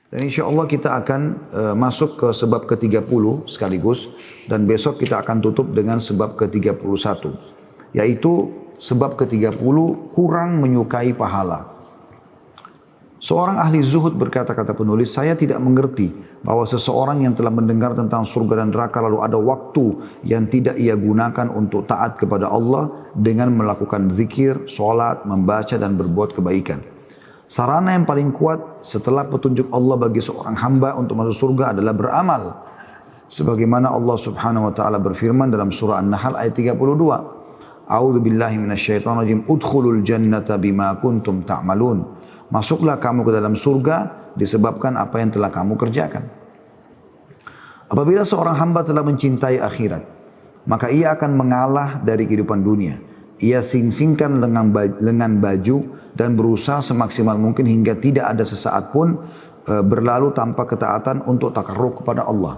Dan insya Allah kita akan masuk ke sebab ke-30 sekaligus. Dan besok kita akan tutup dengan sebab ke-31. Yaitu sebab ke-30 kurang menyukai pahala. Seorang ahli zuhud berkata, kata penulis, saya tidak mengerti bahwa seseorang yang telah mendengar tentang surga dan neraka lalu ada waktu yang tidak ia gunakan untuk taat kepada Allah dengan melakukan zikir, sholat, membaca dan berbuat kebaikan. Sarana yang paling kuat setelah petunjuk Allah bagi seorang hamba untuk masuk surga adalah beramal. Sebagaimana Allah subhanahu wa ta'ala berfirman dalam surah An-Nahl ayat 32. A'udzu billahi minasyaitonir rajim. Udkhulul jannata bima kuntum ta'malun. Masuklah kamu ke dalam surga disebabkan apa yang telah kamu kerjakan. Apabila seorang hamba telah mencintai akhirat, maka ia akan mengalah dari kehidupan dunia. Ia sing-singkan lengan baju dan berusaha semaksimal mungkin hingga tidak ada sesaat pun berlalu tanpa ketaatan untuk takarrub kepada Allah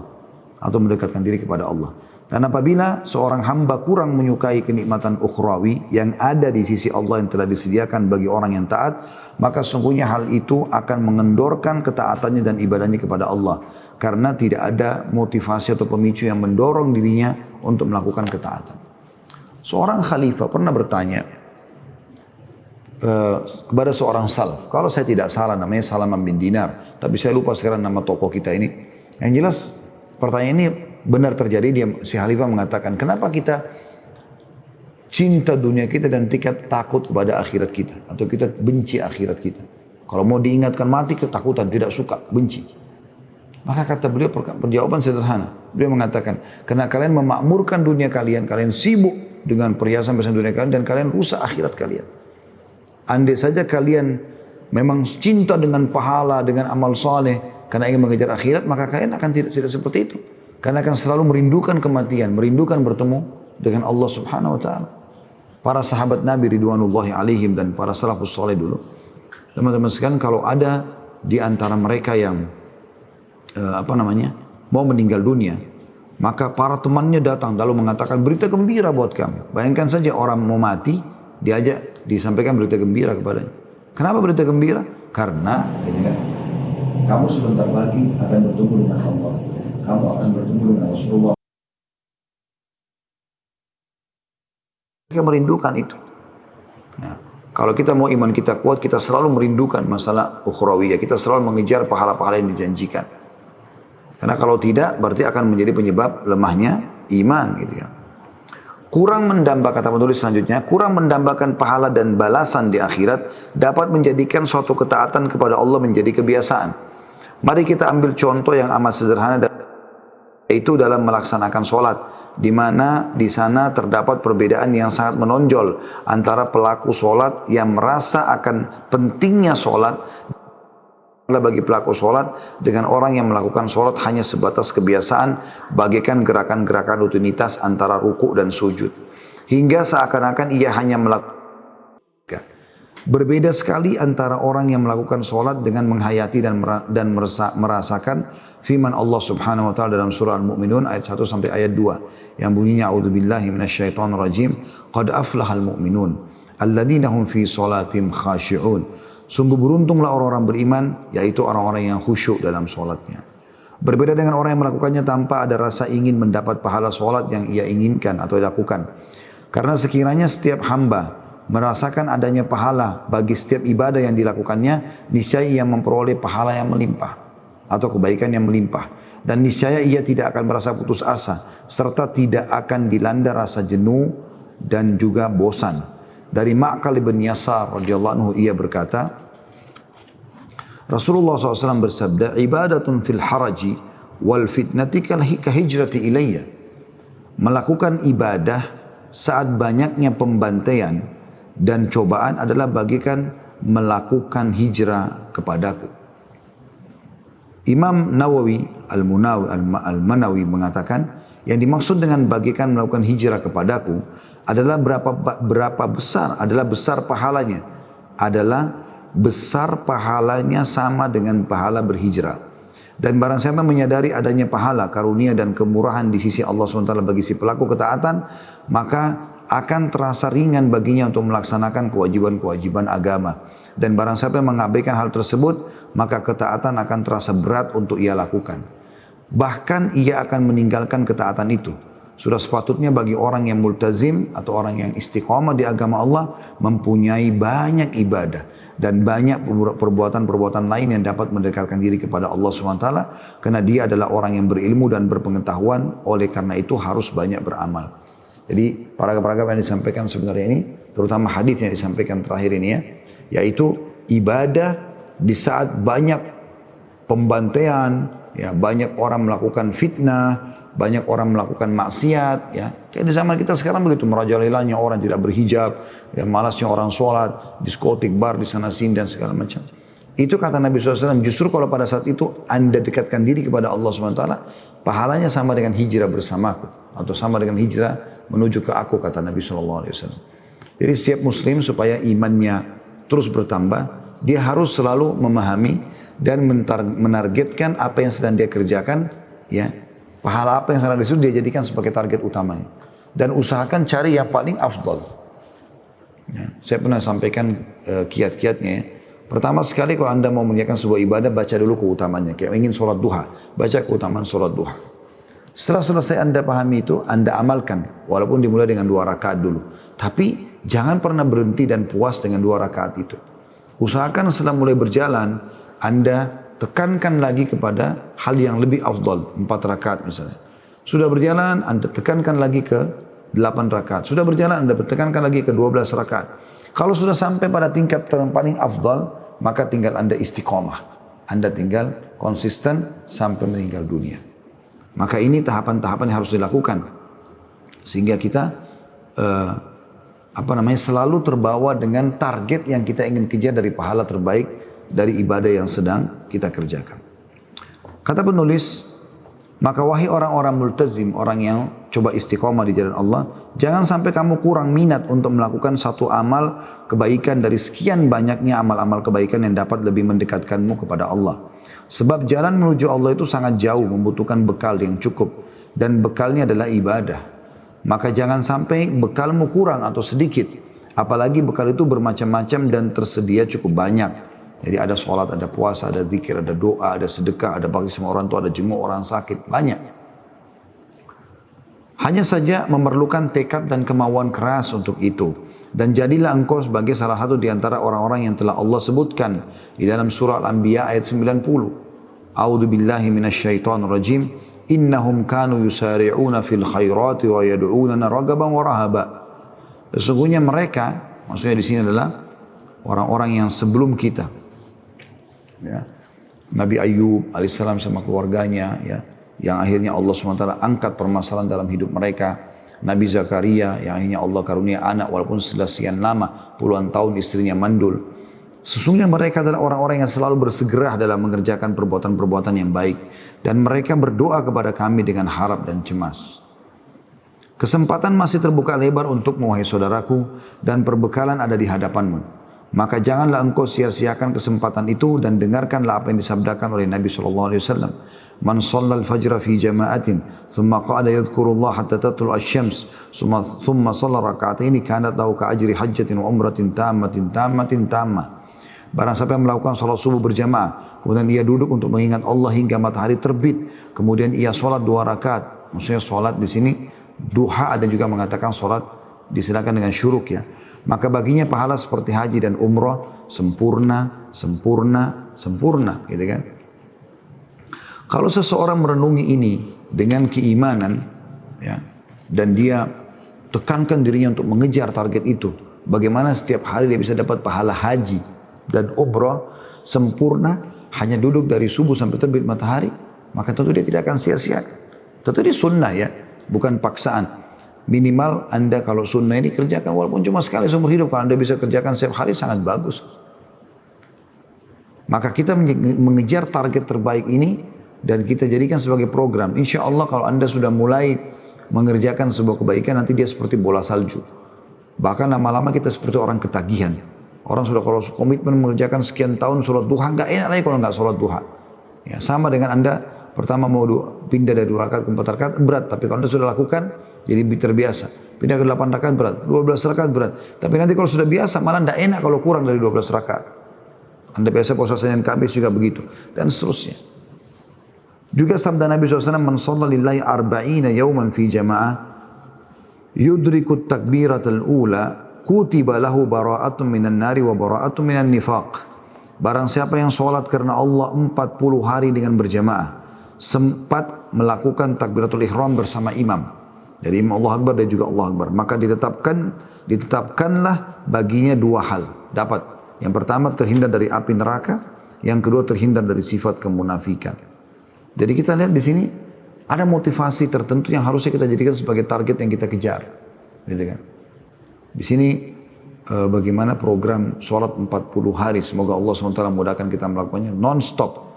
atau mendekatkan diri kepada Allah. Dan apabila seorang hamba kurang menyukai kenikmatan ukhrawi yang ada di sisi Allah yang telah disediakan bagi orang yang taat, maka sungguhnya hal itu akan mengendorkan ketaatannya dan ibadahnya kepada Allah. Karena tidak ada motivasi atau pemicu yang mendorong dirinya untuk melakukan ketaatan. Seorang khalifah pernah bertanya kepada seorang salaf. Kalau saya tidak salah namanya Salaman bin Dinar. Tapi saya lupa sekarang nama tokoh kita ini. Yang jelas pertanyaan ini benar terjadi. Si khalifah mengatakan, kenapa kita cinta dunia kita dan tingkat takut kepada akhirat kita. Atau kita benci akhirat kita. Kalau mau diingatkan mati ketakutan, tidak suka, benci. Maka kata beliau perjawaban sederhana. Beliau mengatakan, karena kalian memakmurkan dunia kalian, kalian sibuk dengan perhiasan-perhiasan dunia kalian dan kalian rusak akhirat kalian. Andai saja kalian memang cinta dengan pahala, dengan amal saleh, karena ingin mengejar akhirat, maka kalian akan tidak seperti itu. Karena akan selalu merindukan kematian, merindukan bertemu dengan Allah subhanahu wa ta'ala. Para sahabat Nabi ridwanullahi alaihim dan para salafus saleh dulu. Teman-teman sekalian, kalau ada di antara mereka yang mau meninggal dunia, maka para temannya datang lalu mengatakan berita gembira buat kamu. Bayangkan saja orang mau mati, disampaikan berita gembira kepadanya. Kenapa berita gembira? Karena kamu sebentar lagi akan bertemu dengan Allah. Kamu akan bertemu dengan Rasulullah. Mereka merindukan itu. Nah, kalau kita mau iman kita kuat, kita selalu merindukan masalah ukhrawiyah. Kita selalu mengejar pahala-pahala yang dijanjikan. Karena kalau tidak, berarti akan menjadi penyebab lemahnya iman. Gitu ya. Kurang mendambakan, kata penulis selanjutnya, kurang mendambakan pahala dan balasan di akhirat dapat menjadikan suatu ketaatan kepada Allah menjadi kebiasaan. Mari kita ambil contoh yang amat sederhana, yaitu dalam melaksanakan sholat, di mana di sana terdapat perbedaan yang sangat menonjol antara pelaku sholat yang merasa akan pentingnya sholat bagi pelaku sholat dengan orang yang melakukan sholat hanya sebatas kebiasaan bagaikan gerakan-gerakan rutinitas antara ruku dan sujud hingga seakan-akan ia hanya melakukan. Berbeda sekali antara orang yang melakukan sholat dengan menghayati dan merasakan firman Allah subhanahu wa ta'ala dalam surah Al-Mu'minun ayat 1 sampai ayat 2 yang bunyinya a'udzubillahi minasyaitonirrajim qad aflahal mu'minun alladzina hum fi sholatim khashi'un. Sungguh beruntunglah orang-orang beriman, yaitu orang-orang yang khusyuk dalam sholatnya. Berbeda dengan orang yang melakukannya tanpa ada rasa ingin mendapat pahala sholat yang ia inginkan atau lakukan. Karena sekiranya setiap hamba merasakan adanya pahala bagi setiap ibadah yang dilakukannya, niscaya ia memperoleh pahala yang melimpah atau kebaikan yang melimpah. Dan niscaya ia tidak akan merasa putus asa, serta tidak akan dilanda rasa jenuh dan juga bosan. Dari Ma'qal ibn Yasar radhiyallahu anhu ia berkata, Rasulullah SAW bersabda, ibadatun fil haraji wal fitnati kahijrati ilayya. Melakukan ibadah saat banyaknya pembantaian dan cobaan adalah bagikan melakukan hijrah kepadaku. Imam Nawawi Al-Manawi mengatakan, yang dimaksud dengan bagikan melakukan hijrah kepadaku adalah besar pahalanya. Besar pahalanya sama dengan pahala berhijrah. Dan barang siapa menyadari adanya pahala, karunia dan kemurahan di sisi Allah SWT bagi si pelaku ketaatan, maka akan terasa ringan baginya untuk melaksanakan kewajiban-kewajiban agama. Dan barang siapa yang mengabaikan hal tersebut, maka ketaatan akan terasa berat untuk ia lakukan. Bahkan ia akan meninggalkan ketaatan itu. Sudah sepatutnya bagi orang yang multazim atau orang yang istiqamah di agama Allah mempunyai banyak ibadah dan banyak perbuatan-perbuatan lain yang dapat mendekatkan diri kepada Allah SWT, karena dia adalah orang yang berilmu dan berpengetahuan, oleh karena itu harus banyak beramal. Jadi paragraf-paragraf yang disampaikan sebenarnya ini, terutama hadis yang disampaikan terakhir ini ya, yaitu ibadah di saat banyak pembantaian, ya, banyak orang melakukan fitnah, banyak orang melakukan maksiat, ya. Kayak di zaman kita sekarang begitu, merajalelanya orang tidak berhijab, ya, malasnya orang sholat, diskotik, bar di sana sini dan segala macam. Itu kata Nabi SAW, justru kalau pada saat itu Anda dekatkan diri kepada Allah SWT, pahalanya sama dengan hijrah bersamaku, atau sama dengan hijrah menuju ke aku, kata Nabi SAW. Jadi setiap muslim supaya imannya terus bertambah, dia harus selalu memahami dan menargetkan apa yang sedang dia kerjakan, ya. Pahala apa yang sedang disitu dia jadikan sebagai target utamanya. Dan usahakan cari yang paling afdal. Ya, saya pernah sampaikan kiat-kiatnya ya. Pertama sekali kalau Anda mau mengerjakan sebuah ibadah, baca dulu keutamanya. Kayak ingin sholat duha, baca keutamaan sholat duha. Setelah selesai Anda pahami itu, Anda amalkan. Walaupun dimulai dengan 2 rakaat dulu. Tapi jangan pernah berhenti dan puas dengan 2 rakaat itu. Usahakan setelah mulai berjalan, Anda tekankan lagi kepada hal yang lebih afdal, 4 rakaat misalnya. Sudah berjalan, Anda tekankan lagi ke 8 rakaat. Sudah berjalan, Anda tekankan lagi ke 12 rakaat. Kalau sudah sampai pada tingkat yang paling afdal, maka tinggal Anda istiqomah. Anda tinggal konsisten sampai meninggal dunia. Maka ini tahapan-tahapan yang harus dilakukan. Sehingga kita selalu terbawa dengan target yang kita ingin kejar dari pahala terbaik dari ibadah yang sedang kita kerjakan. Kata penulis, maka wahai orang-orang multazim, orang yang coba istiqomah di jalan Allah, jangan sampai kamu kurang minat untuk melakukan satu amal kebaikan dari sekian banyaknya amal-amal kebaikan yang dapat lebih mendekatkanmu kepada Allah. Sebab jalan menuju Allah itu sangat jauh, membutuhkan bekal yang cukup, dan bekalnya adalah ibadah. Maka jangan sampai bekalmu kurang atau sedikit, apalagi bekal itu bermacam-macam dan tersedia cukup banyak. Jadi ada sholat, ada puasa, ada zikir, ada doa, ada sedekah, ada bakti sama orang tua, ada jenguk orang sakit, banyak. Hanya saja memerlukan tekad dan kemauan keras untuk itu. Dan jadilah engkau sebagai salah satu di antara orang-orang yang telah Allah sebutkan di dalam surah Al-Anbiya ayat 90. A'udzu billahi minasyaitonir rajim. Innahum kanu yusari'una fil khairati wa yad'unana ragaban wa rahaba. Sesungguhnya mereka, maksudnya di sini adalah orang-orang yang sebelum kita. Ya. Nabi Ayub alaihissalam sama keluarganya, ya, yang akhirnya Allah SWT angkat permasalahan dalam hidup mereka. Nabi Zakaria yang akhirnya Allah karunia anak walaupun setelah sekian lama, puluhan tahun istrinya mandul. Sesungguhnya mereka adalah orang-orang yang selalu bersegera dalam mengerjakan perbuatan-perbuatan yang baik. Dan mereka berdoa kepada kami dengan harap dan cemas. Kesempatan masih terbuka lebar untukmu wahai saudaraku, dan perbekalan ada di hadapanmu. Maka janganlah engkau sia-siakan kesempatan itu dan dengarkanlah apa yang disabdakan oleh Nabi SAW. Man shallal fajra fi jama'atin, thumma qa'ada yadhkurullah hatta tatlu asy-syams, thumma shalla raka'ataini kanat lahu ka ajri hajjatin wa umratin tammatin. Barang siapa yang melakukan salat subuh berjamaah, kemudian ia duduk untuk mengingat Allah hingga matahari terbit, kemudian ia salat 2 rakaat. Maksudnya salat di sini duha, ada juga mengatakan salat disilakan dengan syuruk ya. Maka baginya pahala seperti haji dan umrah sempurna, gitu kan. Kalau seseorang merenungi ini dengan keimanan, ya, dan dia tekankan dirinya untuk mengejar target itu, bagaimana setiap hari dia bisa dapat pahala haji dan umrah sempurna, hanya duduk dari subuh sampai terbit matahari, maka tentu dia tidak akan sia-sia. Tentu ini sunnah ya, bukan paksaan. Minimal Anda kalau sunnah ini kerjakan walaupun cuma sekali seumur hidup. Kalau Anda bisa kerjakan setiap hari sangat bagus. Maka kita mengejar target terbaik ini dan kita jadikan sebagai program. Insya Allah kalau Anda sudah mulai mengerjakan sebuah kebaikan, nanti dia seperti bola salju. Bahkan lama-lama kita seperti orang ketagihan. Orang sudah kalau komitmen mengerjakan sekian tahun sholat duha, nggak enak lagi kalau nggak sholat duha. Ya, sama dengan Anda pertama mau pindah dari 2 rakaat ke 4 rakaat berat, tapi kalau Anda sudah lakukan jadi terbiasa. Pindah ke 8 rakaat berat, 12 rakaat berat. Tapi nanti kalau sudah biasa malah tidak enak kalau kurang dari 12 rakaat. Anda biasa puasa Senin Kamis juga begitu dan seterusnya. Juga sabda Nabi SAW, "Man shalla lillahi arba'ina yawman fi jama'ah yudriku takbiratul ula kutiba lahu bara'atun minan nari wa bara'atun minan nifaq." Barang siapa yang sholat karena Allah 40 hari dengan berjamaah, sempat melakukan takbiratul ihram bersama imam. Jadi imam Allah Akbar dan juga Allah Akbar. Maka ditetapkanlah baginya 2 hal. Dapat. Yang pertama terhindar dari api neraka. Yang kedua terhindar dari sifat kemunafikan. Jadi kita lihat di sini ada motivasi tertentu yang harusnya kita jadikan sebagai target yang kita kejar. Gitu kan? Di sini bagaimana program sholat 40 hari. Semoga Allah SWT memudahkan kita melakukannya non-stop.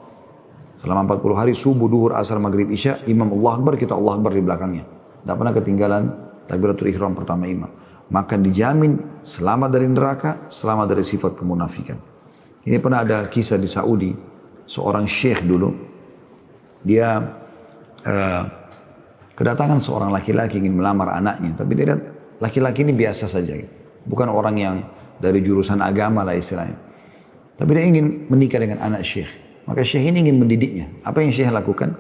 Selama 40 hari subuh, duhur, asar, maghrib, isya, imam Allah Akbar, kita Allah Akbar di belakangnya. Tidak pernah ketinggalan takbiratul ihram pertama imam. Maka dijamin selamat dari neraka, selamat dari sifat kemunafikan. Ini pernah ada kisah di Saudi, seorang syekh dulu, dia kedatangan seorang laki-laki ingin melamar anaknya, tapi dia lihat laki-laki ini biasa saja, bukan orang yang dari jurusan agama lah istilahnya. Tapi dia ingin menikah dengan anak syekh. Maka syekh ini ingin mendidiknya. Apa yang syekh lakukan?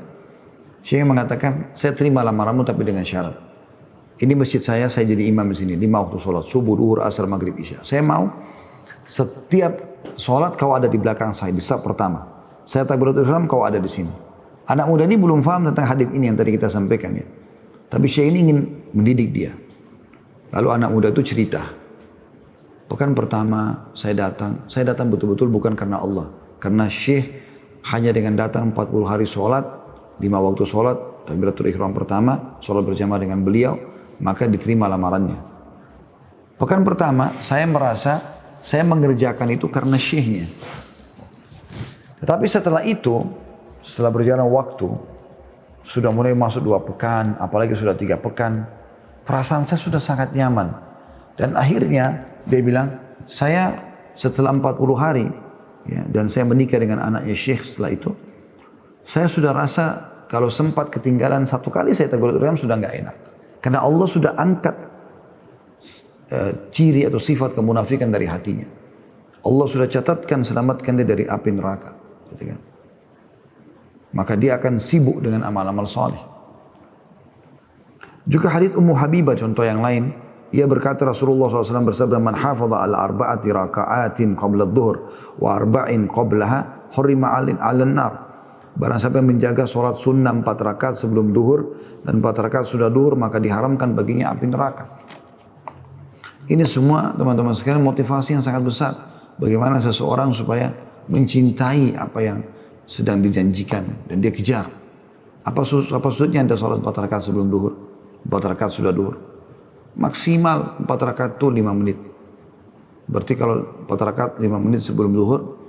Syekh mengatakan, saya terima lamaranmu tapi dengan syarat. Ini masjid saya jadi imam di sini. 5 waktu sholat, subuh, duhur, asar, maghrib, isya. Saya mau setiap sholat kau ada di belakang saya, di saf pertama. Saya takbiratul ihram, kau ada di sini. Anak muda ini belum paham tentang hadits ini yang tadi kita sampaikan ya. Tapi syekh ini ingin mendidik dia. Lalu anak muda itu cerita. Pekan pertama saya datang betul-betul bukan karena Allah. Karena syekh hanya dengan datang 40 hari sholat, 5 waktu sholat, takbiratul ihram pertama, sholat berjamaah dengan beliau, maka diterima lamarannya. Pekan pertama, saya merasa saya mengerjakan itu karena syekhnya. Tetapi setelah itu, setelah berjalan waktu, sudah mulai masuk 2 pekan, apalagi sudah 3 pekan, perasaan saya sudah sangat nyaman. Dan akhirnya, dia bilang, saya setelah 40 hari, ya, dan saya menikah dengan anaknya syekh setelah itu, saya sudah rasa kalau sempat ketinggalan 1 kali saya takbiratul ihram sudah enggak enak. Karena Allah sudah angkat ciri atau sifat kemunafikan dari hatinya. Allah sudah catatkan selamatkan dia dari api neraka. Gitu kan? Maka dia akan sibuk dengan amal-amal saleh. Juga hadits Ummu Habibah contoh yang lain. Ia berkata Rasulullah SAW bersabda, "Man hafadha ala arba'ati raka'atin qabla adh-dhuhr wa arba'in qablaha hurima 'alan nar." Barang siapa yang menjaga sholat sunnah 4 rakaat sebelum duhur dan 4 rakaat sudah duhur, maka diharamkan baginya api neraka. Ini semua teman-teman sekalian motivasi yang sangat besar. Bagaimana seseorang supaya mencintai apa yang sedang dijanjikan dan dia kejar. Apa maksudnya Anda sholat 4 rakaat sebelum duhur? 4 rakaat sudah duhur. Maksimal 4 rakaat itu 5 menit. Berarti kalau 4 rakaat 5 menit sebelum duhur,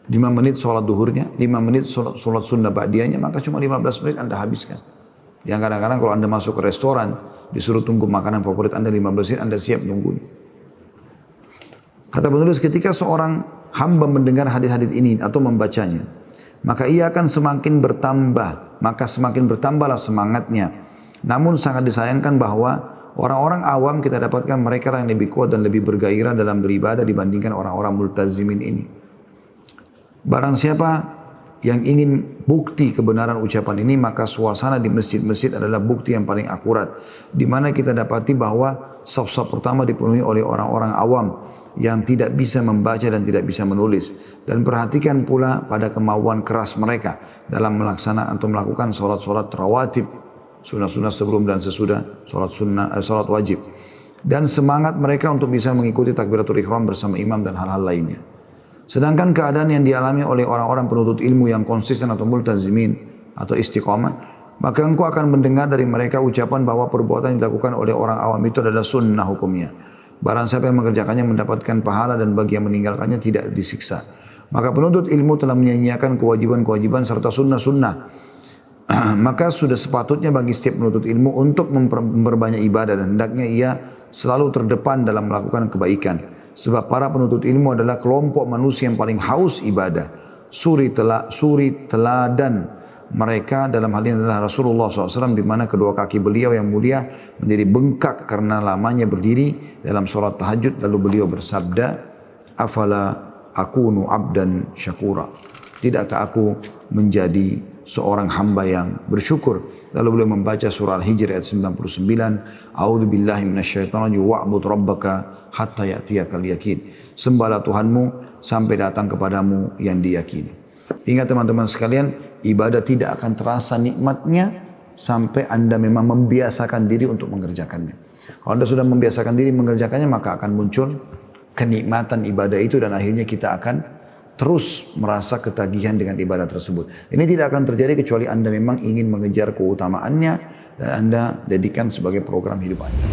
5 menit sholat duhurnya, 5 menit sholat sunnah ba'diyahnya, maka cuma 15 menit Anda habiskan. Yang kadang-kadang kalau Anda masuk ke restoran, disuruh tunggu makanan favorit Anda 15 menit, Anda siap nunggunya. Kata penulis, ketika seorang hamba mendengar hadis-hadis ini atau membacanya, maka ia akan semakin bertambahlah semangatnya. Namun sangat disayangkan bahwa orang-orang awam kita dapatkan mereka yang lebih kuat dan lebih bergairah dalam beribadah dibandingkan orang-orang multazimin ini. Barang siapa yang ingin bukti kebenaran ucapan ini, maka suasana di masjid-masjid adalah bukti yang paling akurat. Di mana kita dapati bahwa saf-saf pertama dipenuhi oleh orang-orang awam yang tidak bisa membaca dan tidak bisa menulis. Dan perhatikan pula pada kemauan keras mereka dalam melaksanakan atau melakukan sholat-sholat rawatib, sunnah-sunnah sebelum dan sesudah sholat wajib. Dan semangat mereka untuk bisa mengikuti takbiratul ihram bersama imam dan hal-hal lainnya. Sedangkan keadaan yang dialami oleh orang-orang penuntut ilmu yang konsisten atau multazimin atau istiqamah, maka engkau akan mendengar dari mereka ucapan bahwa perbuatan yang dilakukan oleh orang awam itu adalah sunnah hukumnya. Barang siapa yang mengerjakannya mendapatkan pahala dan bagi yang meninggalkannya tidak disiksa. Maka penuntut ilmu telah menyanyiakan kewajiban-kewajiban serta sunnah-sunnah. Maka sudah sepatutnya bagi setiap penuntut ilmu untuk memperbanyak ibadah dan hendaknya ia selalu terdepan dalam melakukan kebaikan. Sebab para penuntut ilmu adalah kelompok manusia yang paling haus ibadah, suri teladan mereka dalam hal ini adalah Rasulullah SAW, di mana kedua kaki beliau yang mulia menjadi bengkak karena lamanya berdiri dalam sholat tahajud. Lalu beliau bersabda, afala akunu abdan syakura, tidakkah aku menjadi seorang hamba yang bersyukur? Lalu beliau membaca surah Al-Hijr ayat 99, A'udzu billahi minasyaitonir rajim wa'bud rabbaka hatta ya'tiyakal yaqin. Sembahlah Tuhanmu sampai datang kepadamu yang diyakini. Ingat teman-teman sekalian, ibadah tidak akan terasa nikmatnya sampai Anda memang membiasakan diri untuk mengerjakannya. Kalau Anda sudah membiasakan diri mengerjakannya, maka akan muncul kenikmatan ibadah itu dan akhirnya kita akan terus merasa ketagihan dengan ibadah tersebut. Ini tidak akan terjadi kecuali Anda memang ingin mengejar keutamaannya dan Anda jadikan sebagai program hidup Anda.